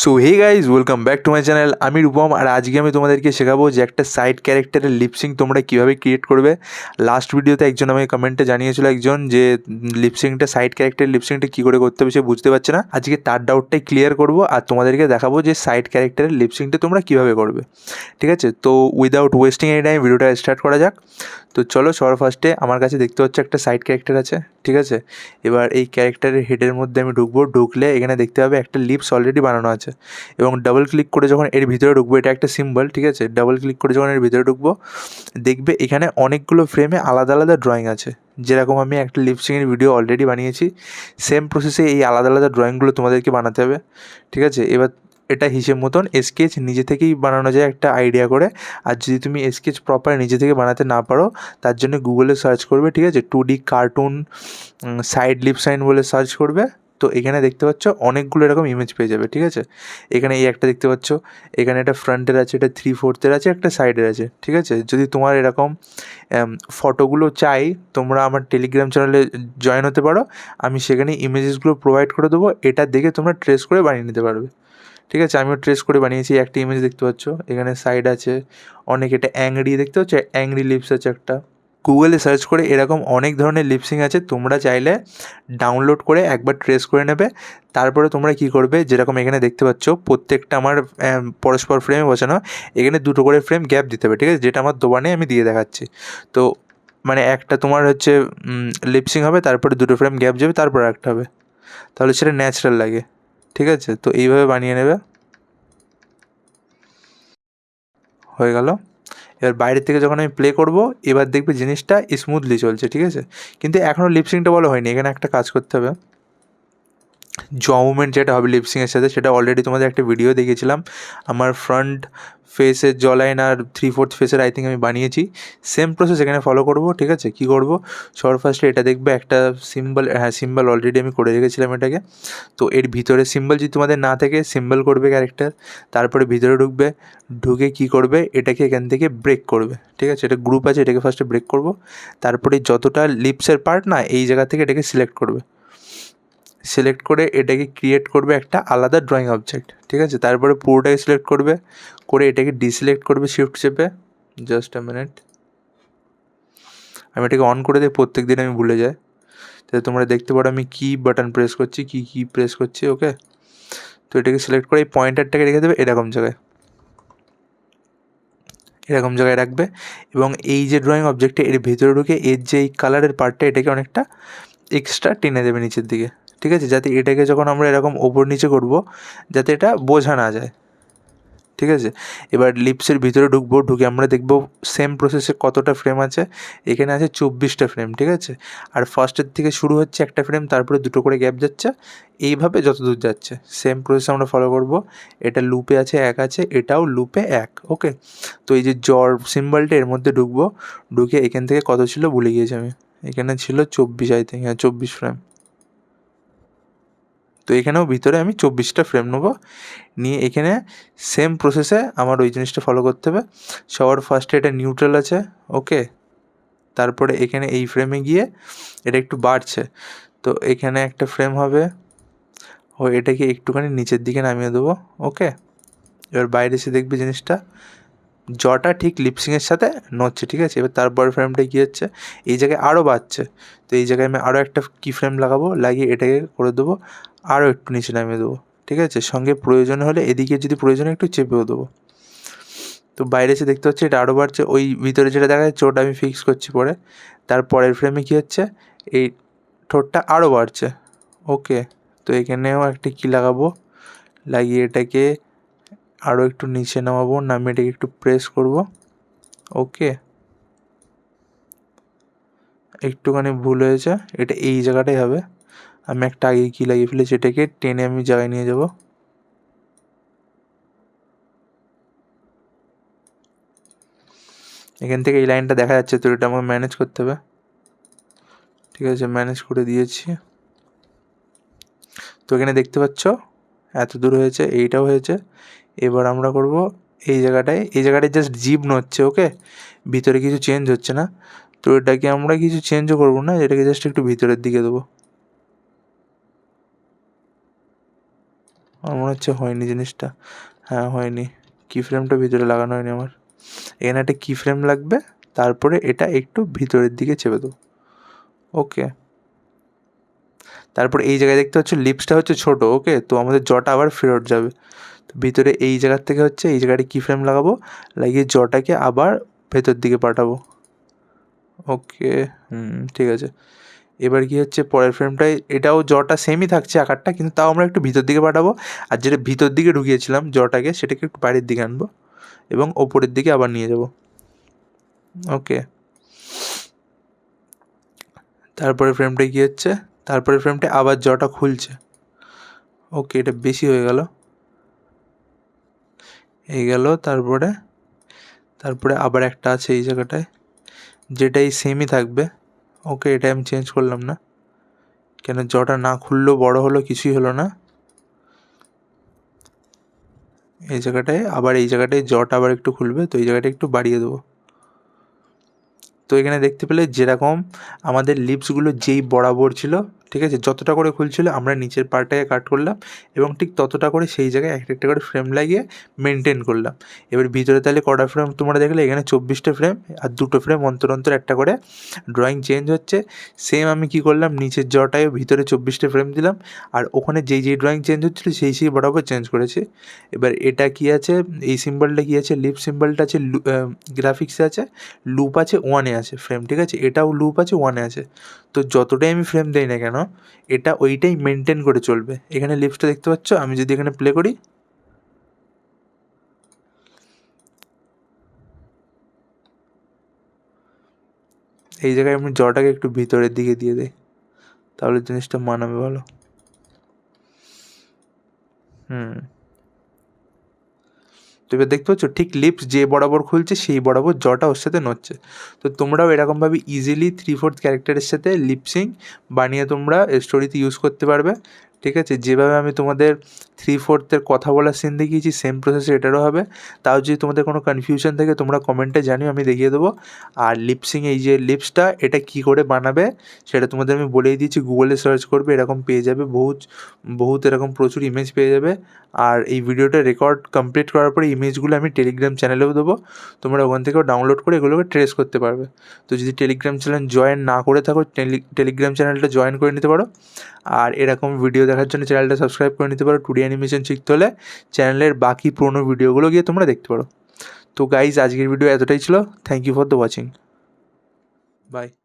So hey guys, welcome back to my channel. আমি রূপম, আর আজকে আমি তোমাদেরকে শেখাবো যে একটা সাইড ক্যারেক্টারের লিপসিং তোমরা কীভাবে ক্রিয়েট করবে। লাস্ট ভিডিওতে একজন আমাকে কমেন্টে জানিয়েছিল একজন যে লিপসিংটা, সাইড ক্যারেক্টারের লিপসিংটা কী করে করতে হবে সে বুঝতে পারছে না। আজকে তার ডাউটটাই ক্লিয়ার করবো আর তোমাদেরকে দেখাবো যে সাইড ক্যারেক্টারের লিপসিংটা তোমরা কীভাবে করবে। ঠিক আছে, তো উইদাউট ওয়েস্টিং এনি টাইম ভিডিওটা স্টার্ট করা যাক। তো চলো, সবার ফার্স্টে আমার কাছে দেখতে হচ্ছে একটা সাইড ক্যারেক্টার আছে। ঠিক আছে, এবার এই ক্যারেক্টারের হেডের মধ্যে আমি ঢুকবো। ঢুকলে এখানে দেখতে হবে একটা লিপস অলরেডি বানানো আছে, এবং ডাবল ক্লিক করে যখন এর ভিতরে ঢুকবো, এটা একটা সিম্বল। ঠিক আছে, ডাবল ক্লিক করে যখন এর ভিতরে ঢুকবো, দেখবে এখানে অনেকগুলো ফ্রেমে আলাদা আলাদা ড্রয়িং আছে। যেরকম আমি একটা লিপসিংয়ের ভিডিও অলরেডি বানিয়েছি, সেম প্রসেসে এই আলাদা আলাদা ড্রয়িংগুলো তোমাদেরকে বানাতে হবে। ঠিক আছে, এবার এটা হিসেব মতন স্কেচ নিজে থেকেই বানানো যায় একটা আইডিয়া করে। আর যদি তুমি স্কেচ প্রপার নিজে থেকে বানাতে না পারো, তার জন্য গুগলে সার্চ করবে। ঠিক আছে, 2D cartoon side lip sync বলে সার্চ করবে। তো এখানে দেখতে পাচ্ছ অনেকগুলো এরকম ইমেজ পেয়ে যাবে। ঠিক আছে, এখানে এই একটা দেখতে পাচ্ছ, এখানে একটা ফ্রন্টের আছে, এটা 3/4 আছে, একটা সাইডের আছে। ঠিক আছে, যদি তোমার এরকম ফটোগুলো চাই, তোমরা আমার টেলিগ্রাম চ্যানেলে জয়েন হতে পারো। আমি সেখানে ইমেজেসগুলো প্রোভাইড করে দেবো, এটা দেখে তোমরা ট্রেস করে বানিয়ে নিতে পারবে। ঠিক আছে, আমিও ট্রেস করে বানিয়েছি। একটা ইমেজ দেখতে পাচ্ছ, এখানে সাইড আছে অনেক, এটা অ্যাংরি দেখতে পাচ্ছ, অ্যাংরি লিপস আছে একটা। গুগলে সার্চ করে এরকম অনেক ধরনের লিপসিং আছে, তোমরা চাইলে ডাউনলোড করে একবার ট্রেস করে নেবে। তারপরে তোমরা কি করবে, যেরকম এখানে দেখতে পাচ্ছ প্রত্যেকটা আমার পরস্পর ফ্রেমে বসানো, এখানে দুটো করে ফ্রেম গ্যাপ দিতে হবে। ঠিক আছে, যেটা আমার দোকানে আমি দিয়ে দেখাচ্ছি। তো মানে একটা তোমার হচ্ছে লিপসিং হবে, তারপরে দুটো ফ্রেম গ্যাপ যাবে, তারপর একটা হবে, তাহলে সেটা ন্যাচারাল লাগে। ঠিক আছে, তো এইভাবে বানিয়ে নেবে। হয়ে গেল। এবার বাইরের থেকে যখন আমি প্লে করব, এবার দেখবে জিনিসটা স্মুথলি চলছে। ঠিক আছে, কিন্তু এখনও লিপসিংটা বলা হয়নি। এখানে একটা কাজ করতে হবে, জ মুভমেন্ট যেটা হবে লিপসিংয়ের সাথে, সেটা অলরেডি তোমাদের একটা ভিডিও দেখিয়েছিলাম। আমার ফ্রন্ট ফেসের জ লাইন আর 3/4 ফেসের আই থিঙ্ক আমি বানিয়েছি। সেম প্রসেস এখানে ফলো করব। ঠিক আছে, কী করব, সবার ফার্স্টে এটা দেখবে একটা সিম্বল, হ্যাঁ সিম্বল অলরেডি আমি করে রেখেছিলাম এটাকে। তো এর ভিতরে সিম্বল যদি তোমাদের না থাকে, সিম্বল করবে ক্যারেক্টার, তারপরে ভিতরে ঢুকবে। ঢুকে কী করবে, এটাকে এখান থেকে ব্রেক করবে। ঠিক আছে, এটা গ্রুপ আছে, এটাকে ফার্স্টে ব্রেক করব। তারপরে যতটা লিপসের পার্ট না, এই জায়গা থেকে এটাকে সিলেক্ট করবে। সিলেক্ট করে এটাকে ক্রিয়েট করবে একটা আলাদা ড্রয়িং অবজেক্ট। ঠিক আছে, তারপরে পুরোটাকে সিলেক্ট করবে, করে এটাকে ডিসিলেক্ট করবে শিফট চেপে। জাস্ট আ মিনিট, আমি এটাকে অন করে দিই, প্রত্যেক দিন আমি ভুলে যাই। তাহলে তোমরা দেখতে পারো আমি কী বাটন প্রেস করছি, কী প্রেস করছি। ওকে, তো এটাকে সিলেক্ট করে এই পয়েন্টারটাকে রেখে দেবে এরকম জায়গায়, এরকম জায়গায় রাখবে। এবং এই যে ড্রয়িং অবজেক্টটা, এর ভিতরে ঢুকে এর যে এই কালারের পার্টটা, এটাকে অনেকটা এক্সট্রা টেনে দেবে নিচের দিকে। ঠিক আছে, যাতে এটাকে যখন আমরা এরকম ওপর নিচে করব, যাতে এটা বোঝা না যায়। ঠিক আছে, এবার লিপসের ভিতরে ঢুকবো। ঢুকে আমরা দেখব সেম প্রসেসে কতটা ফ্রেম আছে। এখানে আছে 24টা ফ্রেম। ঠিক আছে, আর ফার্স্টের থেকে শুরু হচ্ছে একটা ফ্রেম, তারপরে দুটো করে গ্যাপ যাচ্ছে, এইভাবে যত দূর যাচ্ছে সেম প্রসেস আমরা ফলো করব। এটা লুপে আছে 1 আছে, এটাও লুপে 1। ওকে, তো এই যে জ্বর সিম্বলটা, এর মধ্যে ঢুকবো। ঢুকে এখান থেকে কত ছিল ভুলে গিয়েছি আমি, এখানে ছিল 24 আই থিঙ্ক, হ্যাঁ 24 ফ্রেম। তো এখানেও ভিতরে আমি 24টা ফ্রেম নেবো। নিয়ে এখানে সেম প্রসেসে আমার ওই জিনিসটা ফলো করতে হবে। সবার ফার্স্টে এটা নিউট্রাল আছে। ওকে, তারপরে এখানে এই ফ্রেমে গিয়ে এটা একটু বাড়ছে, তো এখানে একটা ফ্রেম হবে। ও এটাকে একটুখানি নিচের দিকে নামিয়ে দেবো। ওকে, এবার বাইরে এসে দেখবে জিনিসটা জটা ঠিক লিপসিংয়ের সাথে নড়ছে। ঠিক আছে, এবার তারপরের ফ্রেমটা কী হচ্ছে, এই জায়গায় আরও বাড়ছে। তো এই জায়গায় আমি আরও একটা কি ফ্রেম লাগাবো, লাগিয়ে এটাকে করে দেবো আরও একটু নিচে নামিয়ে দেবো। ঠিক আছে, সঙ্গে প্রয়োজন হলে এদিকে যদি প্রয়োজনে একটু চেপেও দেবো। তো বাইরে এসে দেখতে হচ্ছে এটা আরও বাড়ছে। ওই ভিতরে যেটা দেখা যাচ্ছে ওটা আমি ফিক্স করছি পরে। তারপরের ফ্রেমে কী হচ্ছে, এই ঠোঁটটা আরও বাড়ছে। ওকে, তো এখানেও একটা কী লাগাবো, লাগিয়ে এটাকে আরও একটু নিচে নামাবো, নামিয়ে এটাকে একটু প্রেস করব। ওকে, একটুখানি ভুল হয়েছে, এটা এই জায়গাটাই হবে। আমি একটা আগে কী লাগিয়ে ফেলেছি, এটাকে টেনে আমি জায়গায় নিয়ে যাব। এখান থেকে এই লাইনটা দেখা যাচ্ছে, তো এটা আমাকে ম্যানেজ করতে হবে। ঠিক আছে, ম্যানেজ করে দিয়েছি। তো এখানে দেখতে পাচ্ছ এত দূর হয়েছে, এইটাও হয়েছে। এবার আমরা করব এই জায়গাটায়, এই জায়গাটায় জাস্ট জিভ নড়ছে। ওকে, ভিতরে কিছু চেঞ্জ হচ্ছে না। তো এটাকে আমরা কিছু চেঞ্জও করবো না, এটাকে জাস্ট একটু ভিতরের দিকে দেবো। আমার মনে হচ্ছে হয়নি জিনিসটা। হ্যাঁ, হয়নি। কি ফ্রেমটা ভিতরে লাগানো হয়নি আমার। এখানে একটা কি ফ্রেম লাগবে, তারপরে এটা একটু ভিতরের দিকে চেপে দেবো। ওকে। তারপর এই জায়গায় দেখতে পাচ্ছ লিপসটা হচ্ছে ছোটো, ওকে। তো আমাদের জটা আবার ফেরত যাবে। তো ভিতরে এই জায়গার থেকে হচ্ছে এই জায়গাটা কি ফ্রেম লাগাবো, লাগিয়ে জটাকে আবার ভেতর দিকে পাঠাবো। ওকে, ঠিক আছে। এবার কি হচ্ছে পরের ফ্রেমটায় এটাও জটা সেমই থাকছে আকারটা, কিন্তু তাও আমরা একটু ভিতর দিকে পাঠাবো। আর যেটা ভিতর দিকে ঢুকিয়েছিলাম জটাকে, সেটাকে একটু বাইরের দিকে আনবো এবং ওপরের দিকে আবার নিয়ে যাব। ওকে। তারপরে ফ্রেমটায় কী হচ্ছে, তারপরে ফ্রেমটায় আবার জটা খুলছে। ওকে, এটা বেশি হয়ে গেল। এই গেল। তারপরে আবার একটা আছে এই জায়গাটায়, যেটা এই সেমই থাকবে। ওকে, এটা আমি চেঞ্জ করলাম না, কেন জটা না খুললেও বড় হলো, কিছুই হলো না। এই জায়গাটায় জটা আবার একটু খুলবে, তো এই জায়গাটা একটু বাড়িয়ে দেবো। তো এখানে দেখতে পেলে যেরকম আমাদের লিপসগুলো যেই বরাবর ছিল, ঠিক আছে, যতটা করে খুলছিল আমরা নিচের পার্টটাকে কাট করলাম এবং ঠিক ততটা করে সেই জায়গায় একটা একটা করে ফ্রেম লাগিয়ে মেনটেন করলাম। এবার ভিতরে তাহলে কটা ফ্রেম তোমরা দেখলে, এখানে 24টা ফ্রেম, আর 2টো ফ্রেম অন্তর অন্তর একটা করে ড্রয়িং চেঞ্জ হচ্ছে। সেম আমি কি করলাম, নিচের জটায় ভিতরে 24টা ফ্রেম দিলাম, আর ওখানে যেই ড্রয়িং চেঞ্জ হচ্ছিলো সেই বরাবর চেঞ্জ করেছি। এবার এটা কি আছে, এই সিম্বলটা কি আছে, লিপ সিম্বলটা আছে, গ্রাফিক্সে আছে, লুপ আছে, 1-এ আছে ফ্রেম, ঠিক আছে, এটাও লুপ আছে, 1-এ আছে। তো যতটাই আমি ফ্রেম দেই না কেন, এটা ওইটাই মেনটেন করে চলবে। এখানে লিপসটা দেখতে পাচ্ছ, আমি যদি এখানে প্লে করি, এই জায়গায় আমি জটাকে একটু ভিতরের দিকে দিয়ে দিই, তাহলে জিনিসটা মানাবে ভালো। তো এবার দেখতে পাচ্ছ ঠিক লিপস যে বরাবর খুলছে সেই বরাবর জটা ওর সাথে নড়ছে। তো তোমরাও এরকমভাবে ইজিলি 3/4 ক্যারেক্টারের সাথে লিপসিং বানিয়ে তোমরা স্টোরিতে ইউজ করতে পারবে, ঠিক আছে। যেভাবে আমি তোমাদের 3/4 কথা বলার সিন দেখিয়েছি, সেম প্রসেসে এটারও হবে। তাও যদি তোমাদের কোনো কনফিউশন থাকে তোমরা কমেন্টে জানিও, আমি দেখিয়ে দেবো। আর লিপসিং, এই যে লিপসটা, এটা কী করে বানাবে সেটা তোমাদের আমি বলেই দিয়েছি। গুগলে সার্চ করবে, এরকম পেয়ে যাবে, বহুত এরকম প্রচুর ইমেজ পেয়ে যাবে। আর এই ভিডিওটা রেকর্ড কমপ্লিট করার পরে ইমেজগুলো আমি টেলিগ্রাম চ্যানেলেও দেবো, তোমরা ওখান থেকেও ডাউনলোড করে এগুলোকে ট্রেস করতে পারবে। তো যদি টেলিগ্রাম চ্যানেল জয়েন না করে থাকো, টেলিগ্রাম চ্যানেলটা জয়েন করে নিতে পারো। আর এরকম ভিডিও দেখার জন্য চ্যানেলটা সাবস্ক্রাইব করে নিতে পারো। 2D অ্যানিমেশন শিখতে হলে চ্যানেলের বাকি পুরোনো ভিডিওগুলো গিয়ে তোমরা দেখতে পারো। তো গাইজ, আজকের ভিডিও এতটাই ছিল। Thank you for the watching. By.